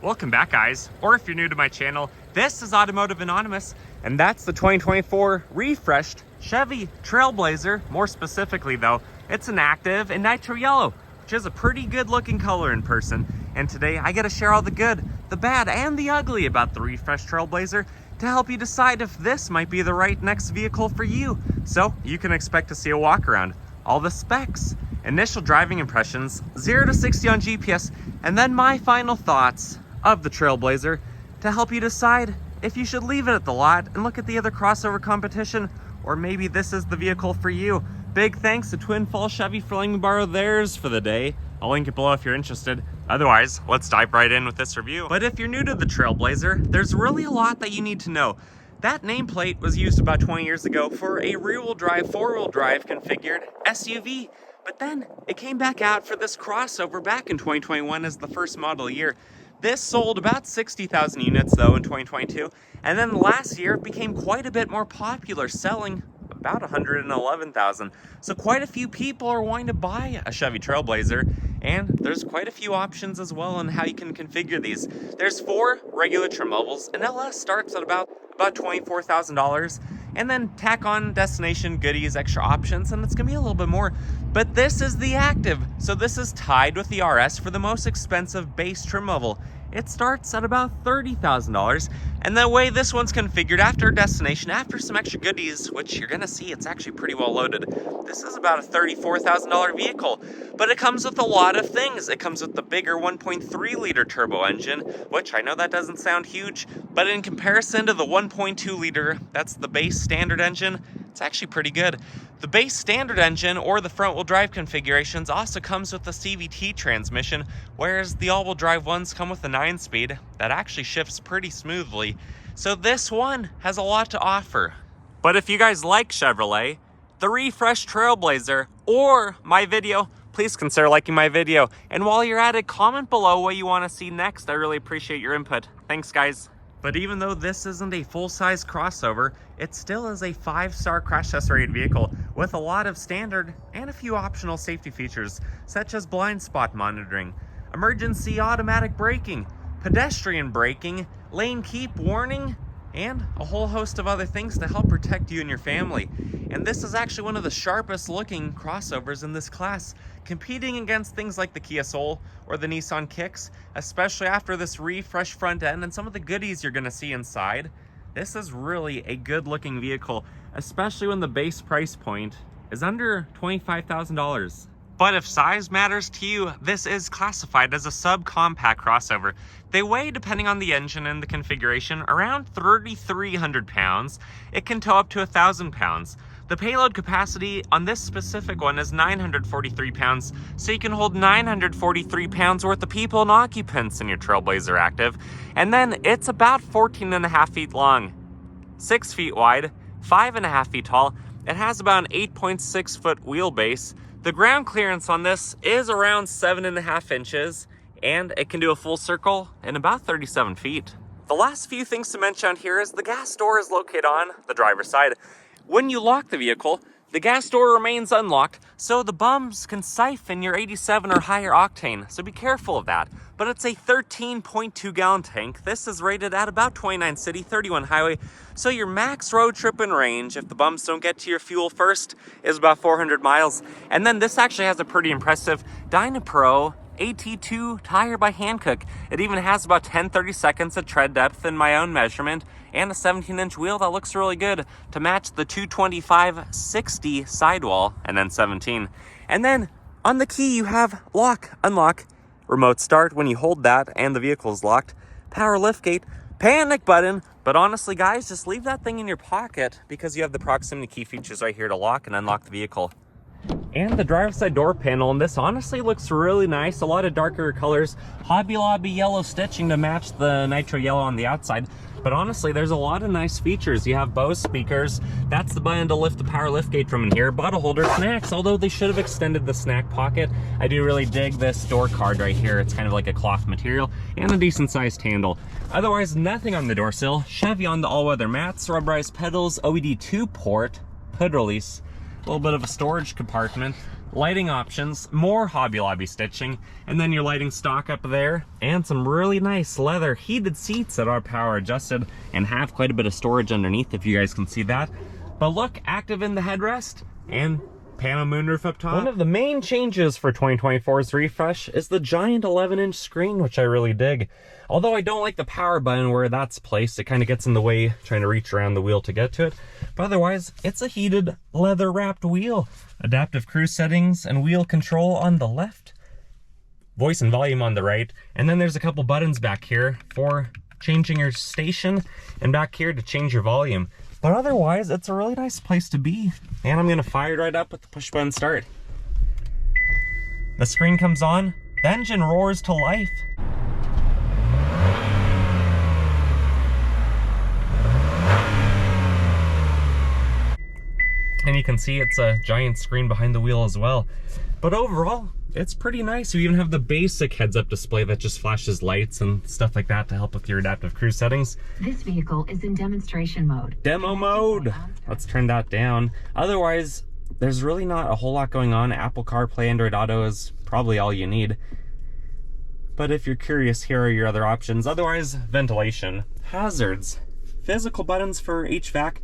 Welcome back, guys, or if you're new to my channel, this is Automotive Anonymous, and that's the 2024 refreshed Chevy Trailblazer. More specifically though, it's an Activ in nitro yellow, which is a pretty good looking color in person. And today I get to share all the good, the bad, and the ugly about the refreshed Trailblazer to help you decide if this might be the right next vehicle for you. So you can expect to see a walk around, all the specs, initial driving impressions, 0 to 60 on GPS, and then my final thoughts of the Trailblazer to help you decide if you should leave it at the lot and look at the other crossover competition, or maybe this is the vehicle for you. Big thanks to Twin Falls Chevy for letting me borrow theirs for the day. I'll link it below if you're interested. Otherwise, let's dive right in with this review. But if you're new to the Trailblazer, there's really a lot that you need to know. That nameplate was used about 20 years ago for a rear-wheel drive, four-wheel drive configured SUV. But then it came back out for this crossover back in 2021 as the first model year. This sold about 60,000 units though in 2022, and then last year it became quite a bit more popular, selling about 111,000. So quite a few people are wanting to buy a Chevy Trailblazer, and there's quite a few options as well on how you can configure these. There's 4 regular trim levels, and LS starts at about $24,000, and then tack on destination goodies, extra options, and it's gonna be a little bit more. But this is the Activ, so this is tied with the RS for the most expensive base trim level. It starts at about $30,000, and the way this one's configured, after destination, after some extra goodies, which you're gonna see it's actually pretty well loaded, this is about a $34,000 vehicle. But it comes with a lot of things. It comes with the bigger 1.3 liter turbo engine, which I know that doesn't sound huge, but in comparison to the 1.2 liter, that's the base standard engine, it's actually pretty good. The base standard engine or the front-wheel drive configurations also comes with the CVT transmission, whereas the all-wheel drive ones come with a 9-speed that actually shifts pretty smoothly. So this one has a lot to offer. But if you guys like Chevrolet, the refreshed Trailblazer, or my video, please consider liking my video. And while you're at it, comment below what you want to see next. I really appreciate your input. Thanks, guys. But even though this isn't a full-size crossover, it still is a 5-star crash test rated vehicle with a lot of standard and a few optional safety features, such as blind spot monitoring, emergency automatic braking, pedestrian braking, lane keep warning, and a whole host of other things to help protect you and your family. And this is actually one of the sharpest looking crossovers in this class, competing against things like the Kia Soul or the Nissan Kicks, especially after this refreshed front end and some of the goodies you're gonna see inside. This is really a good looking vehicle, especially when the base price point is under $25,000. But if size matters to you, this is classified as a subcompact crossover. They weigh, depending on the engine and the configuration, around 3,300 pounds. It can tow up to 1,000 pounds. The payload capacity on this specific one is 943 pounds, so you can hold 943 pounds worth of people and occupants in your Trailblazer Activ. And then it's about 14.5 feet long, 6 feet wide, 5.5 feet tall. It has about an 8.6 foot wheelbase. The ground clearance on this is around 7.5 inches, and it can do a full circle in about 37 feet. The last few things to mention here is the gas door is located on the driver's side. When you lock the vehicle, the gas door remains unlocked, so the bums can siphon your 87 or higher octane, so be careful of that. But it's a 13.2 gallon tank. This is rated at about 29 city, 31 highway, so your max road trip and range, if the bums don't get to your fuel first, is about 400 miles. And then this actually has a pretty impressive Dynapro AT2 tire by Hankook. It even has about 10-30 seconds of tread depth in my own measurement, and a 17-inch wheel that looks really good to match the 225/60 sidewall, and then 17. And then on the key you have lock, unlock, remote start when you hold that and the vehicle is locked, power liftgate, panic button. But honestly, guys, just leave that thing in your pocket because you have the proximity key features right here to lock and unlock the vehicle. And the driver's side door panel, and this honestly looks really nice. A lot of darker colors, Hobby Lobby yellow stitching to match the nitro yellow on the outside. But honestly, there's a lot of nice features. You have Bose speakers. That's the button to lift the power liftgate from in here. Bottle holder, snacks, although they should have extended the snack pocket. I do really dig this door card right here. It's kind of like a cloth material and a decent sized handle. Otherwise, nothing on the door sill. Chevy on the all-weather mats, rubberized pedals, OED 2 port, hood release, a little bit of a storage compartment. lighting options, more Hobby Lobby stitching, and then your lighting stock up there, and some really nice leather heated seats that are power adjusted and have quite a bit of storage underneath, if you guys can see that. But look, active in the headrest and panel moonroof up top. One of the main changes for 2024's refresh is the giant 11-inch screen, which I really dig. Although I don't like the power button where that's placed, it kind of gets in the way trying to reach around the wheel to get to it. But otherwise, it's a heated leather wrapped wheel. Adaptive cruise settings and wheel control on the left. Voice and volume on the right. And then there's a couple buttons back here for changing your station and back here to change your volume. But otherwise, it's a really nice place to be. And I'm gonna fire it right up with the push button start. The screen comes on, the engine roars to life. And you can see it's a giant screen behind the wheel as well. But overall, it's pretty nice. You even have the basic heads-up display that just flashes lights and stuff like that to help with your adaptive cruise settings. This vehicle is in demonstration mode. Demo mode. Let's turn that down. Otherwise, there's really not a whole lot going on. Apple CarPlay, Android Auto is probably all you need. But if you're curious, here are your other options. Otherwise, ventilation, hazards, physical buttons for HVAC,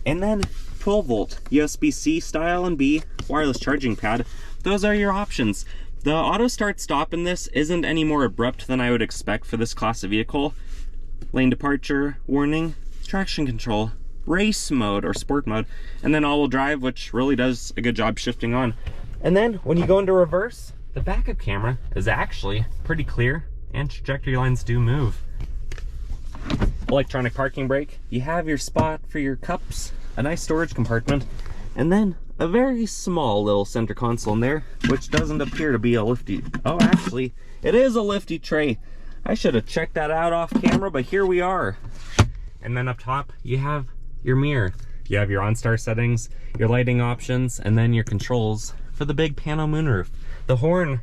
and then 12 volt, USB-C style and B, wireless charging pad. Those are your options. The auto start stop in this isn't any more abrupt than I would expect for this class of vehicle. Lane departure, warning, traction control, race mode or sport mode, and then all-wheel drive, which really does a good job shifting on. And then when you go into reverse, the backup camera is actually pretty clear and trajectory lines do move. Electronic parking brake, you have your spot for your cups, a nice storage compartment, and then a very small little center console in there, which doesn't appear to be a lifty. Oh, actually, it is a lifty tray. I should have checked that out off camera, but here we are. And then up top, you have your mirror. You have your OnStar settings, your lighting options, and then your controls for the big panel moonroof. The horn,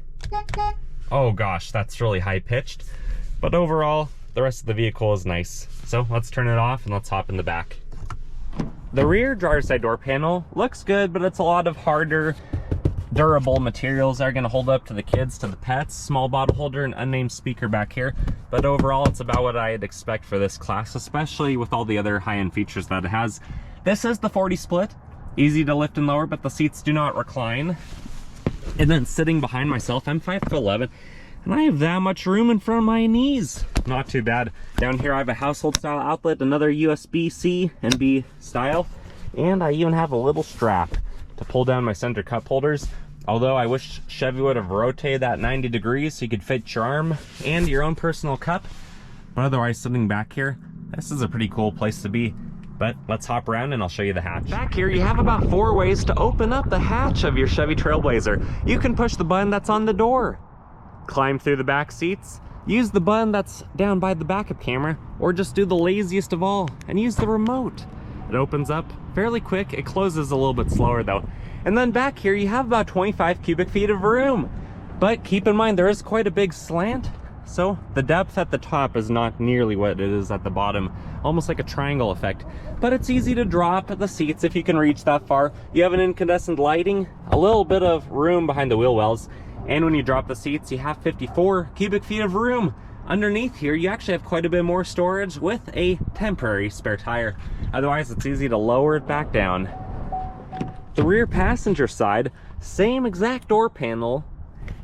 oh gosh, that's really high pitched, but overall, the rest of the vehicle is nice. So let's turn it off and let's hop in the back. The rear driver's side door panel looks good, but it's a lot of harder, durable materials that are going to hold up to the kids, to the pets. Small bottle holder and unnamed speaker back here. But overall, it's about what I'd expect for this class, especially with all the other high-end features that it has. This is the 40 split. Easy to lift and lower, but the seats do not recline. And then sitting behind myself, I'm 5'11", and I have that much room in front of my knees. Not too bad. Down here I have a household style outlet, another USB-C and B style, and I even have a little strap to pull down my center cup holders. Although I wish Chevy would have rotated that 90 degrees so you could fit your arm and your own personal cup. But otherwise, sitting back here, this is a pretty cool place to be. But let's hop around and I'll show you the hatch. Back here, you have about 4 ways to open up the hatch of your Chevy Trailblazer. You can push the button that's on the door, climb through the back seats, use the button that's down by the backup camera, or just do the laziest of all and use the remote. It opens up fairly quick. It closes a little bit slower though. And then back here, you have about 25 cubic feet of room. But keep in mind, there is quite a big slant. So the depth at the top is not nearly what it is at the bottom, almost like a triangle effect. But it's easy to drop the seats if you can reach that far. You have an incandescent lighting, a little bit of room behind the wheel wells, and when you drop the seats, you have 54 cubic feet of room. Underneath here, you actually have quite a bit more storage with a temporary spare tire. Otherwise, it's easy to lower it back down. The rear passenger side, same exact door panel,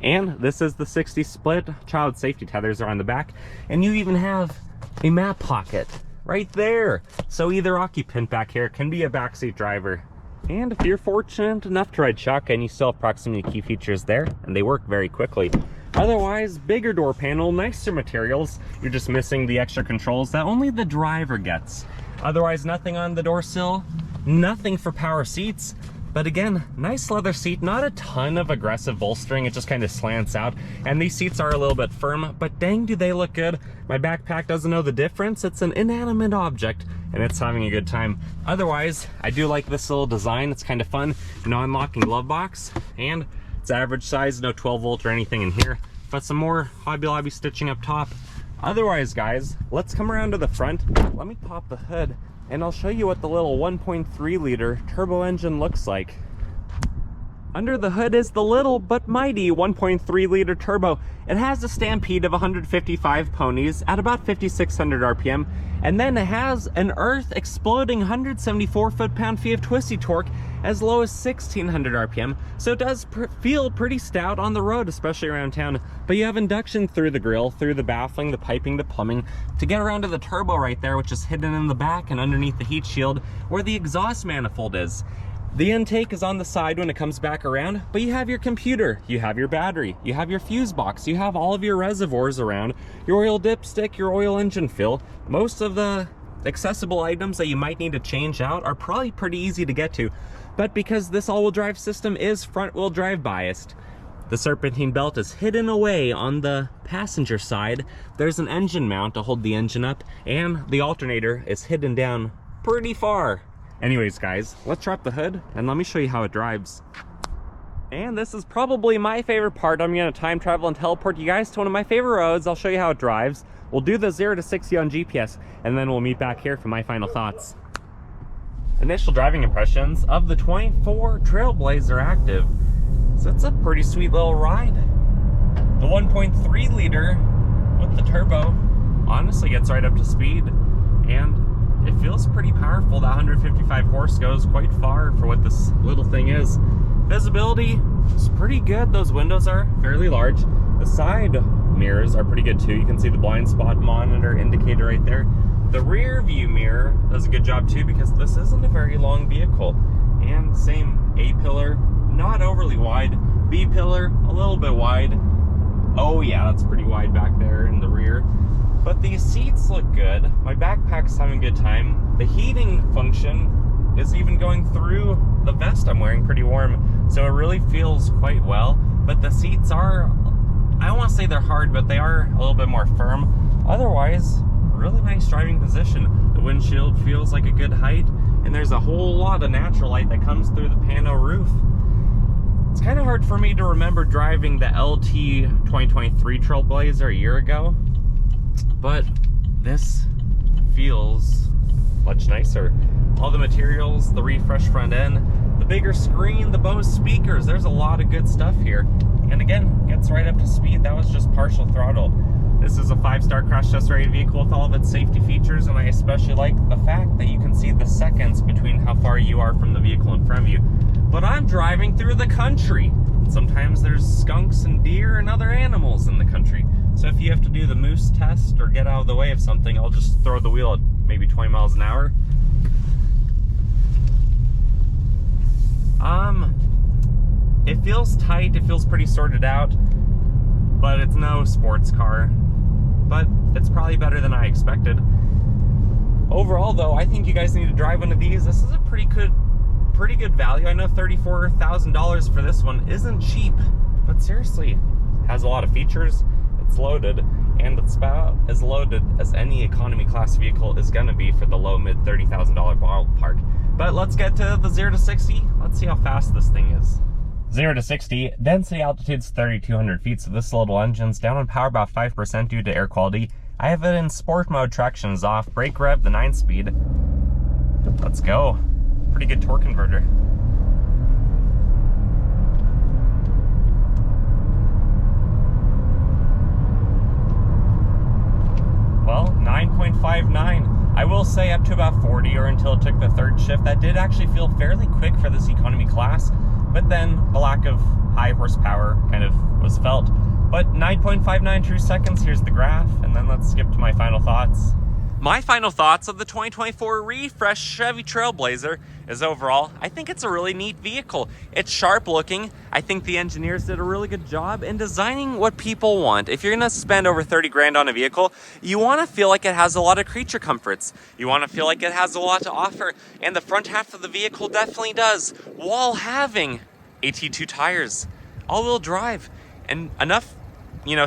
and this is the 60 split. Child safety tethers are on the back, and you even have a map pocket right there. So either occupant back here can be a backseat driver. And if you're fortunate enough to ride shotgun, you still have proximity key features there, and they work very quickly. Otherwise, bigger door panel, nicer materials. You're just missing the extra controls that only the driver gets. Otherwise, nothing on the door sill, nothing for power seats. But again, nice leather seat, not a ton of aggressive bolstering, it just kind of slants out. And these seats are a little bit firm, but dang do they look good. My backpack doesn't know the difference. It's an inanimate object, and it's having a good time. Otherwise, I do like this little design. It's kind of fun. Non-locking glove box, and it's average size, no 12 volt or anything in here. But some more Hobby Lobby stitching up top. Otherwise, guys, let's come around to the front. Let me pop the hood, and I'll show you what the little 1.3 liter turbo engine looks like. Under the hood is the little but mighty 1.3 liter turbo. It has a stampede of 155 ponies at about 5,600 RPM, and then it has an earth exploding 174 foot-pound-feet of twisty torque as low as 1,600 RPM, so it does feel pretty stout on the road, especially around town. But you have induction through the grille, through the baffling, the piping, the plumbing, to get around to the turbo right there, which is hidden in the back and underneath the heat shield where the exhaust manifold is. The intake is on the side when it comes back around, but you have your computer, you have your battery, you have your fuse box, you have all of your reservoirs around, your oil dipstick, your oil engine fill. Most of the accessible items that you might need to change out are probably pretty easy to get to, but because this all-wheel drive system is front-wheel drive biased, the serpentine belt is hidden away on the passenger side. There's an engine mount to hold the engine up, and the alternator is hidden down pretty far. Anyways, guys, let's drop the hood and let me show you how it drives. And this is probably my favorite part. I'm gonna time travel and teleport you guys to one of my favorite roads. I'll show you how it drives. We'll do the 0 to 60 on GPS, and then we'll meet back here for my final thoughts. Initial driving impressions of the 24 Trailblazer Activ. So it's a pretty sweet little ride. The 1.3 liter with the turbo honestly gets right up to speed, and it feels pretty powerful. That 155 horse goes quite far for what this little thing is. Visibility is pretty good. Those windows are fairly large. The side mirrors are pretty good too. You can see the blind spot monitor indicator right there. The rear view mirror does a good job too, because this isn't a very long vehicle. And same A-pillar, not overly wide. B-pillar, a little bit wide. Oh yeah, that's pretty wide back there in the rear. But these seats look good. My backpack's having a good time. The heating function is even going through the vest I'm wearing, pretty warm. So it really feels quite well. But the seats are, I don't want to say they're hard, but they are a little bit more firm. Otherwise, really nice driving position. The windshield feels like a good height, and there's a whole lot of natural light that comes through the pano roof. It's kind of hard for me to remember driving the LT 2023 Trailblazer a year ago, but this feels much nicer. All the materials, the refreshed front end, the bigger screen, the Bose speakers, there's a lot of good stuff here. And again, gets right up to speed. That was just partial throttle. This is a 5-star crash test rated vehicle with all of its safety features, and I especially like the fact that you can see the seconds between how far you are from the vehicle in front of you. But I'm driving through the country. Sometimes there's skunks and deer and other animals in the country. So if you have to do the moose test or get out of the way of something, I'll just throw the wheel at maybe 20 miles an hour. It feels tight, it feels pretty sorted out, but it's no sports car. But it's probably better than I expected. Overall though, I think you guys need to drive one of these. This is a pretty good value. I know $34,000 for this one isn't cheap, but seriously, has a lot of features. It's loaded, and it's about as loaded as any economy class vehicle is gonna be for the low mid $30,000 ballpark. But let's get to the 0 to 60. Let's see how fast this thing is. 0 to 60, density altitude's 3,200 feet, so this little engine's down on power about 5% due to air quality. I have it in sport mode, traction is off, brake rev, the 9-speed. Let's go. Pretty good torque converter. Well, 9.59. I will say up to about 40, or until it took the third shift. That did actually feel fairly quick for this economy class, but then the lack of high horsepower kind of was felt. But 9.59 true seconds, here's the graph, and then let's skip to my final thoughts. My final thoughts of the 2024 refreshed Chevy Trailblazer is overall, I think it's a really neat vehicle. It's sharp looking. I think the engineers did a really good job in designing what people want. If you're gonna spend over 30 grand on a vehicle, you wanna feel like it has a lot of creature comforts. You wanna feel like it has a lot to offer, and the front half of the vehicle definitely does, while having AT2 tires, all-wheel drive, and enough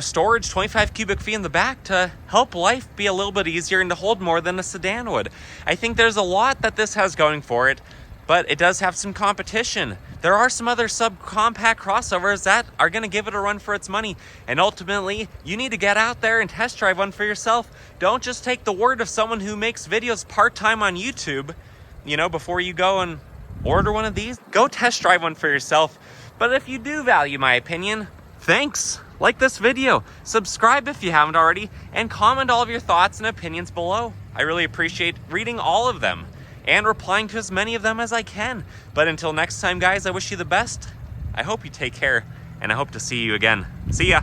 storage, 25 cubic feet in the back to help life be a little bit easier and to hold more than a sedan would. I think there's a lot that this has going for it, but it does have some competition. There are some other subcompact crossovers that are going to give it a run for its money, and ultimately, you need to get out there and test drive one for yourself. Don't just take the word of someone who makes videos part-time on YouTube, before you go and order one of these. Go test drive one for yourself. But if you do value my opinion, thanks. Like this video, subscribe if you haven't already, and comment all of your thoughts and opinions below. I really appreciate reading all of them and replying to as many of them as I can. But until next time, guys, I wish you the best. I hope you take care, and I hope to see you again. See ya.